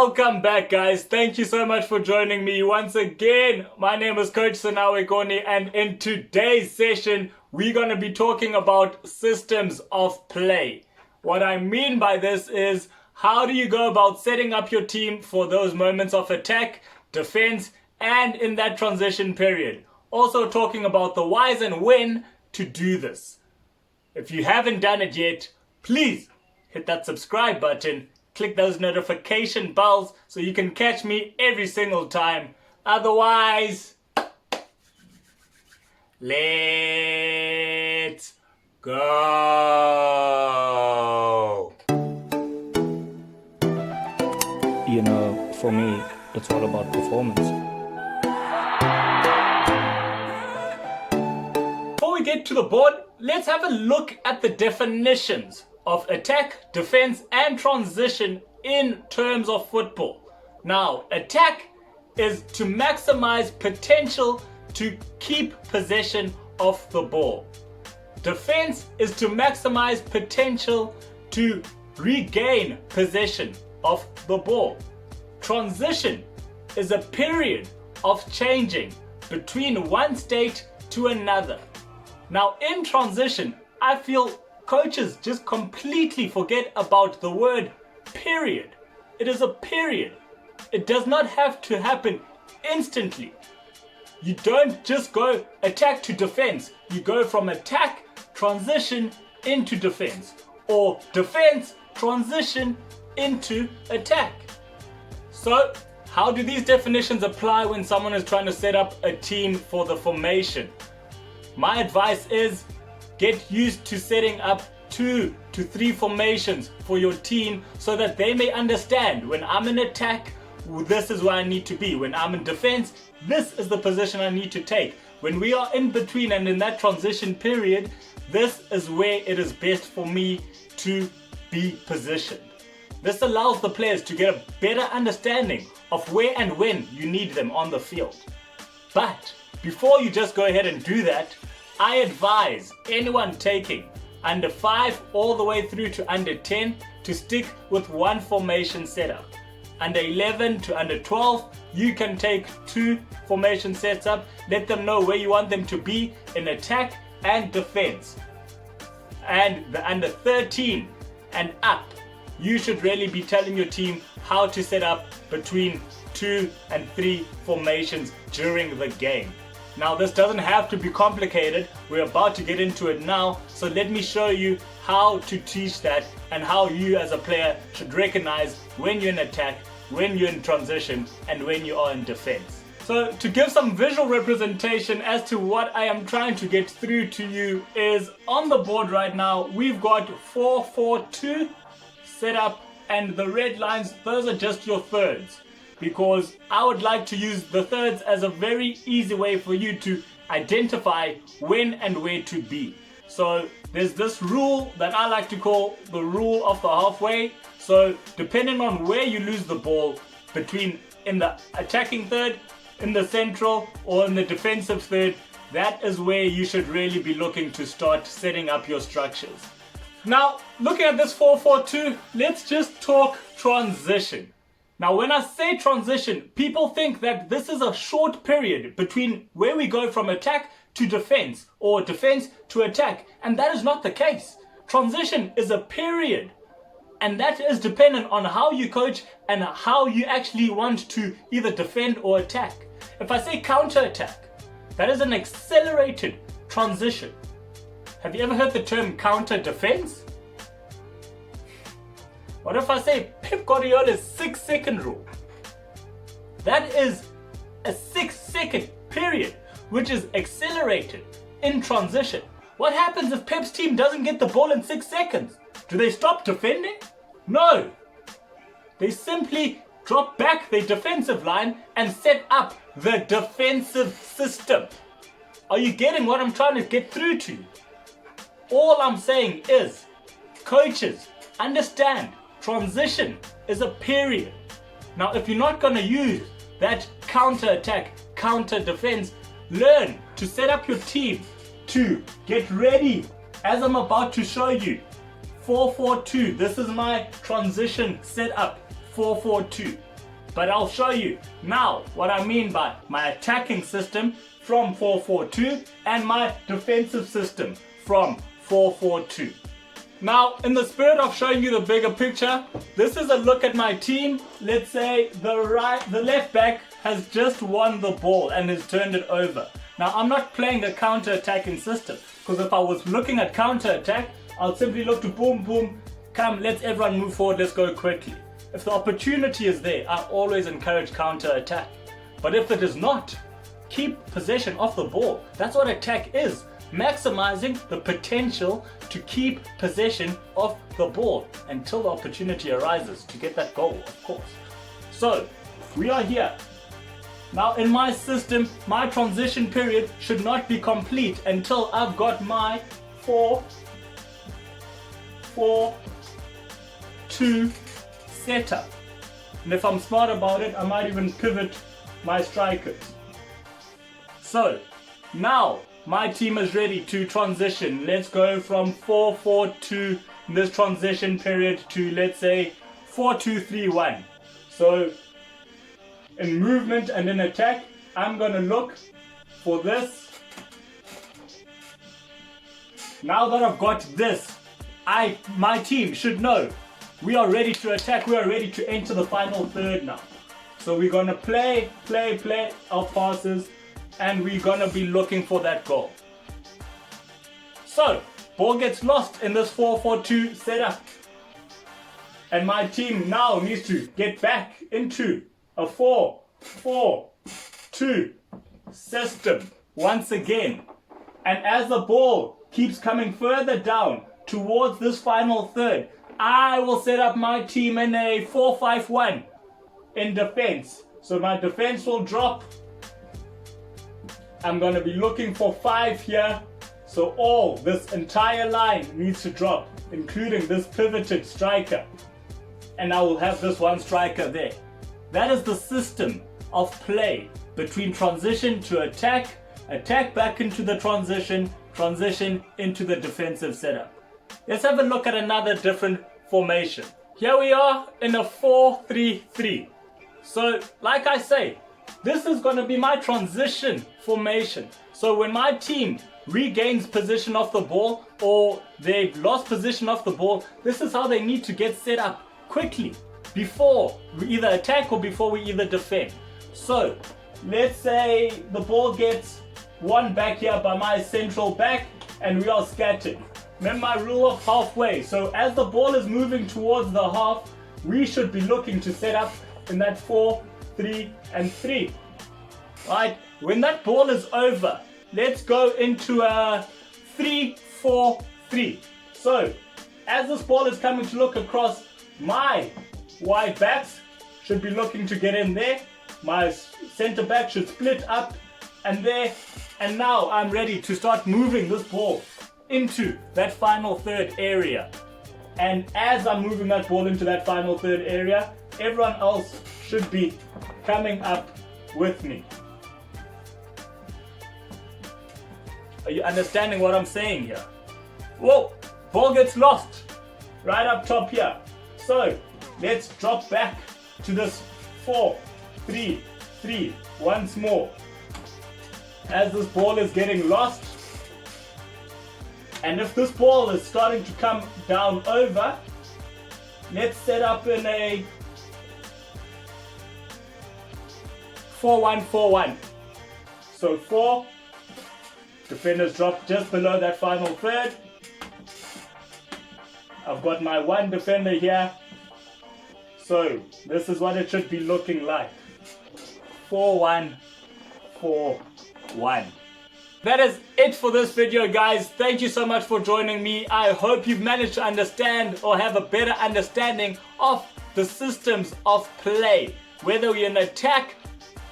Welcome back, guys. Thank you so much for joining me once again. My name is Coach Sanawe Koni, and in today's session, we're going to be talking about systems of play. What I mean by this is, how do you go about setting up your team for those moments of attack, defense, and in that transition period? Also talking about the whys and when to do this. If you haven't done it yet, please hit that subscribe button. Click those notification bells so you can catch me every single time. Otherwise, let's go. You know, for me, it's all about performance. Before we get to the board, let's have a look at the definitions of attack, defense, and transition in terms of football. Now, attack is to maximize potential to keep possession of the ball. Defense is to maximize potential to regain possession of the ball. Transition is a period of changing between one state to another. Now, in transition, I feel coaches just completely forget about the word period. It is a period. It does not have to happen instantly. You don't just go attack to defense. You go from attack, transition into defense, or defense, transition into attack. So, how do these definitions apply when someone is trying to set up a team for the formation? My advice is, get used to setting up 2 to 3 formations for your team so that they may understand, when I'm in attack, this is where I need to be. When I'm in defense, this is the position I need to take. When we are in between and in that transition period, this is where it is best for me to be positioned. This allows the players to get a better understanding of where and when you need them on the field. But before you just go ahead and do that, I advise anyone taking under 5 all the way through to under 10 to stick with one formation setup. Under 11 to under 12, you can take 2 formation sets up. Let them know where you want them to be in attack and defense. And the under 13 and up, you should really be telling your team how to set up between 2 and 3 formations during the game. Now, this doesn't have to be complicated. We're about to get into it now. So let me show you how to teach that and how you as a player should recognize when you're in attack, when you're in transition, and when you are in defense. So to give some visual representation as to what I am trying to get through to you is, on the board right now, we've got 4-4-2 set up, and the red lines, those are just your thirds, because I would like to use the thirds as a very easy way for you to identify when and where to be. So there's this rule that I like to call the rule of the halfway. So depending on where you lose the ball, between in the attacking third, in the central, or in the defensive third, that is where you should really be looking to start setting up your structures. Now, looking at this 4-4-2, let's just talk transition. Now, when I say transition, people think that this is a short period between where we go from attack to defense or defense to attack, and that is not the case. Transition is a period, and that is dependent on how you coach and how you actually want to either defend or attack. If I say counter-attack, that is an accelerated transition. Have you ever heard the term counter-defense? What if I say Pep Guardiola's 6-second rule? That is a 6-second period which is accelerated in transition. What happens if Pep's team doesn't get the ball in 6 seconds? Do they stop defending? No. They simply drop back their defensive line and set up the defensive system. Are you getting what I'm trying to get through to you? All I'm saying is, coaches, understand, transition is a period. Now, if you're not going to use that counter-attack, counter-defense, learn to set up your team to get ready, as I'm about to show you. 4-4-2, this is my transition setup, 4-4-2. But I'll show you now what I mean by my attacking system from 4-4-2 and my defensive system from 4-4-2. Now, in the spirit of showing you the bigger picture, this is a look at my team. Let's say the left back has just won the ball and has turned it over. Now, I'm not playing a counter-attacking system, because if I was looking at counter-attack, I'll simply look to boom, boom, come, let's everyone move forward, let's go quickly. If the opportunity is there, I always encourage counter-attack. But if it is not, keep possession of the ball. That's what attack is. Maximizing the potential to keep possession of the ball until the opportunity arises to get that goal, of course. So, we are here. Now in my system, my transition period should not be complete until I've got my 4-4-2 setup. And if I'm smart about it, I might even pivot my strikers. So, now my team is ready to transition. Let's go from 4-4-2 in this transition period to, let's say, 4-2-3-1. So, in movement and in attack, I'm going to look for this. Now that I've got this, my team should know we are ready to attack. We are ready to enter the final third now. So we're going to play our passes, and we're going to be looking for that goal. So, ball gets lost in this 4-4-2 setup. And my team now needs to get back into a 4-4-2 system once again. And as the ball keeps coming further down towards this final third, I will set up my team in a 4-5-1 in defense. So my defense will drop. I'm going to be looking for 5 here. So this entire line needs to drop, including this pivoted striker. And I will have this one striker there. That is the system of play between transition to attack, attack back into the transition, transition into the defensive setup. Let's have a look at another different formation. Here we are in a 4-3-3. So, like I say, this is going to be my transition formation. So when my team regains possession of the ball, or they've lost possession of the ball, this is how they need to get set up quickly before we either attack or before we either defend. So let's say the ball gets won back here by my central back and we are scattered. Remember my rule of halfway. So as the ball is moving towards the half, we should be looking to set up in that 4-3-3. Right? When that ball is over, let's go into a 3-4-3. So as this ball is coming to look across, my wide backs should be looking to get in there. My center back should split up and there. And now I'm ready to start moving this ball into that final third area. And as I'm moving that ball into that final third area, everyone else should be coming up with me. Are you understanding what I'm saying here? Whoa, ball gets lost right up top here. So let's drop back to this 4-3-3 once more. As this ball is getting lost, and if this ball is starting to come down over, let's set up in a 4-1-4-1. So 4 defenders drop just below that final third. I've got my 1 defender here. So this is what it should be looking like. 4-1-4-1. That is it for this video, guys. Thank you so much for joining me. I hope you've managed to understand or have a better understanding of the systems of play, whether you're in attack,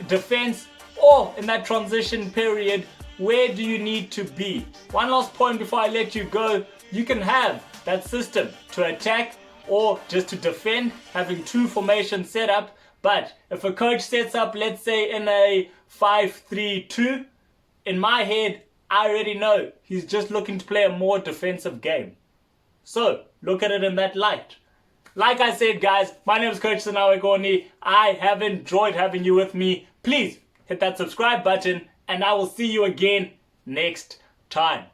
defense, or in that transition period. Where do you need to be? One last point before I let you go. You can have that system to attack or just to defend, having 2 formations set up. But if a coach sets up, let's say in a 5-3-2, in my head, I already know he's just looking to play a more defensive game. So look at it in that light. Like I said, guys, my name is Coach Sanawe Goni. I have enjoyed having you with me. Please hit that subscribe button and I will see you again next time.